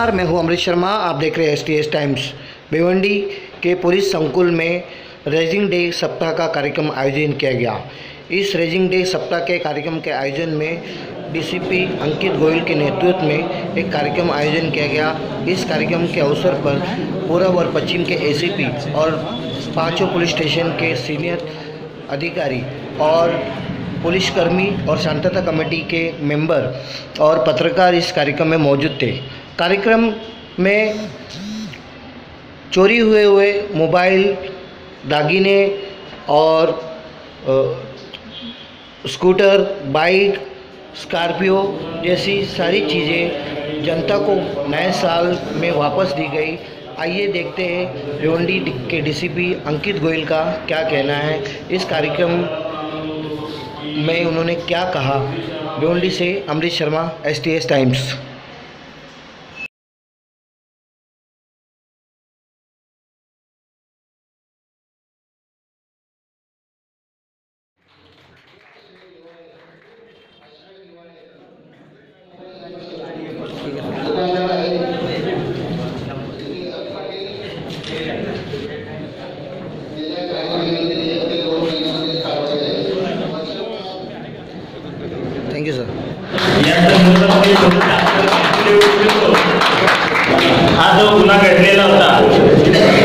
नमस्कार, मैं हूं अमृत शर्मा। आप देख रहे हैं STS टाइम्स। भिवंडी के पुलिस संकुल में रेजिंग डे सप्ताह का कार्यक्रम आयोजन किया गया। इस रेजिंग डे सप्ताह के कार्यक्रम के आयोजन में DCP अंकित गोयल के नेतृत्व में एक कार्यक्रम आयोजन किया गया। इस कार्यक्रम के अवसर पर पूर्व और पश्चिम के ACP और 5 पुलिस स्टेशन के सीनियर अधिकारी और पुलिसकर्मी और शांतता कमेटी के मेंबर और पत्रकार इस कार्यक्रम में मौजूद थे। कार्यक्रम में चोरी हुए मोबाइल, दागिने और स्कूटर, बाइक, स्कॉर्पियो जैसी सारी चीज़ें जनता को नए साल में वापस दी गई। आइए देखते हैं भिवंडी के DCP अंकित गोयल का क्या कहना है। इस कार्यक्रम में उन्होंने क्या कहा। भिवंडी से Amrit Sharma, STS Times. Thank you sir. हा जो गुन्हा घडलेला होता,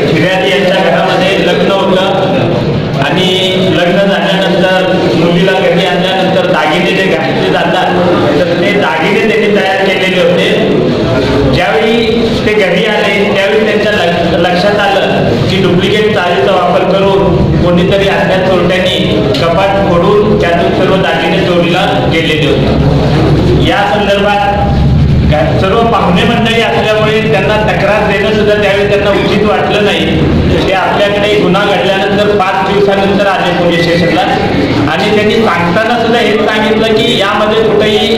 फिर्यादी यांच्या घरामध्ये लग्न होतं आणि लग्न झाल्यानंतर मुलीला घरी आणल्यानंतर दागिने जे घातले जातात तर ते दागिने त्यांनी तयार केलेले होते। ज्यावेळी ते घरी आले त्यावेळी त्यांच्या लक्षात आलं की डुप्लिकेट चावीचा वापर करून कोणीतरी अज्ञात चोरट्यांनी कपाट फोडून त्यातून सर्व दागिने चोरीला गेलेले होते। या संदर्भात सर्व पाहुणे मंडळी असल्यामुळे त्यांना तक्रार देणं सुद्धा त्यावेळी त्यांना उचित वाटलं नाही। ते आपल्याकडे गुन्हा घडल्यानंतर 5 दिवसानंतर आले पोलीस स्टेशनला आणि त्यांनी सांगताना सुद्धा हेच सांगितलं की यामध्ये कुठेही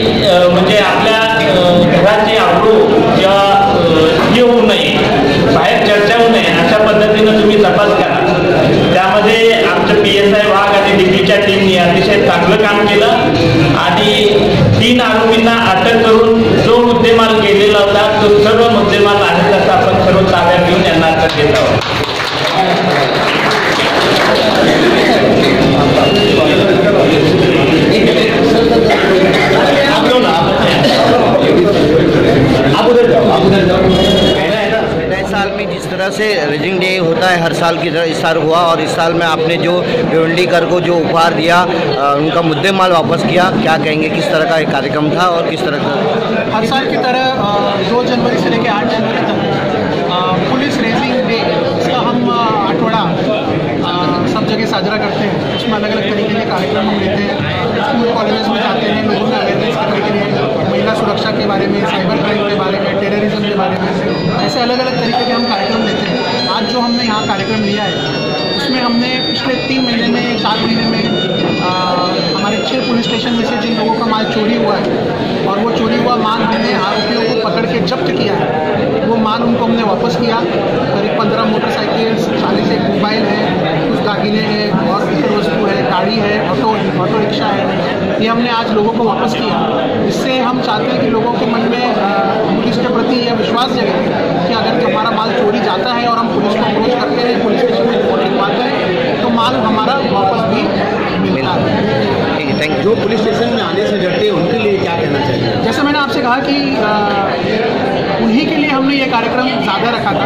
म्हणजे आपल्या घराची आबरू किंवा हे होऊ नये, बाहेर चर्चा होऊ नये अशा पद्धतीनं तुम्ही तपास करा। त्यामध्ये आमच्या PSI वाघ आणि DPच्या टीमने अतिशय चांगलं काम केलं आणि 3 आरोपींना अटक करून जो मुद्देमाल केलेला होता तो सर्व मुद्देमाल आहे तसा आपण सर्व ताब्यात घेऊन यांना अटक देत आहोत। नए साल में जिस तरह से रेजिंग डे होता है हर साल की तरह इस साल हुआ और इस साल में आपने जो भिवंडीकर को जो उपहार दिया, उनका मुद्देमाल वापस किया, क्या कहेंगे? किस तरह का एक कार्यक्रम था और किस तरह का? हर साल की तरह 2 जनवरी से लेकर 8 जनवरी तक पुलिस रेजिंग डे इसका हम आठवड़ा सब जगह साजरा करते हैं। उसमें अलग अलग तरीके के कार्यक्रम हम लेते हैं। स्कूल कॉलेजेस में जाते हैं, लोगों में अवेयरनेस करने के लिए, महिला सुरक्षा के बारे में, साइबर क्राइम के बारे में, टेररिज्म के बारे में, ऐसे अलग अलग तरीके के हम कार्यक्रम लेते हैं। आज जो हमने यहाँ कार्यक्रम लिया है उसमें हमने पिछले 3 महीने में 4 महीने में हमारे 6 पुलिस स्टेशन में से जिन लोगों का माल चोरी हुआ है और वो चोरी हुआ माल हमने आरोपियों को पकड़ के जब्त किया है, वो माल उनको हमने वापस किया। करीब 15 मोटरसाइकिल, 40 एक मोबाइल है, कुछ दागिने हैं और इतर वस्तु है, गाड़ी है, ऑटो रिक्शा है, ये हमने आज लोगों को वापस किया। इससे हम चाहते हैं कि लोगों के मन में पुलिस के प्रति यह विश्वास जगे कि अगर हमारा माल चोरी जाता है और हम पुलिस को अप्रोच करते हैं, पुलिस स्टेशन में रिपोर्ट लिखवाते हैं तो माल हमारा वापस भी मिलता है। ठीक है, थैंक यू। जो पुलिस स्टेशन में आने से डरते हैं उनके लिए क्या कहना चाहिए? जैसे मैंने आपसे कहा कि उन्हीं के लिए हमने ये कार्यक्रम ज़्यादा रखा था।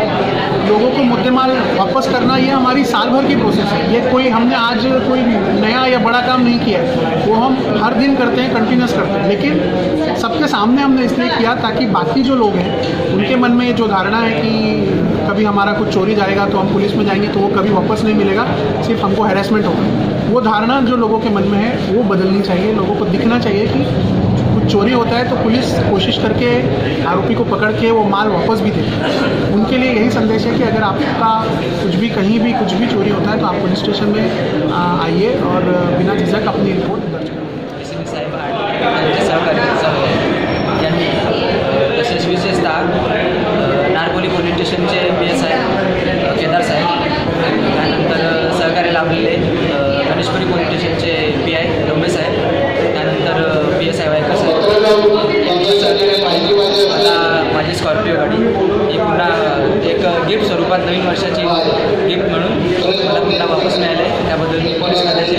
लोगों को मुद्देमाल वापस करना ये हमारी साल भर की प्रोसेस है। ये कोई हमने आज कोई नया या बड़ा काम नहीं किया है, वो हम हर दिन करते हैं, कंटिन्यूस करते हैं। लेकिन सबके सामने हमने इसलिए किया ताकि बाकी जो लोग हैं उनके मन में जो धारणा है कि कभी हमारा कुछ चोरी जाएगा तो हम पुलिस में जाएंगे तो वो कभी वापस नहीं मिलेगा, सिर्फ हमको हैरेसमेंट होगा, वो धारणा जो लोगों के मन में है वो बदलनी चाहिए। लोगों को दिखना चाहिए कि कुछ चोरी होता है तो पुलिस कोशिश करके आरोपी को पकड़ के वो माल वापस भी देती है। उनके लिए यही संदेश है कि अगर आपका कुछ भी कहीं भी कुछ भी चोरी होता है तो आप पुलिस स्टेशन में आइए और बिना झिझक अपनी रिपोर्ट दर्ज करें। तसेच विशेषतः नारगोली पोलीस स्टेशनचे PSI केदार साहेब, त्यानंतर सहकार्य लाभलेले गणेशपुरी पोलीस स्टेशनचे PI डोंबे साहेब, त्यानंतर PSI वायकर साहेब, मला माझी स्कॉर्पिओ गाडी गिफ्ट स्वरूपात नवीन वर्षाची गिफ्ट म्हणून मला पुन्हा वापस मिळाले. त्याबद्दल मी पोलीस खात्याचे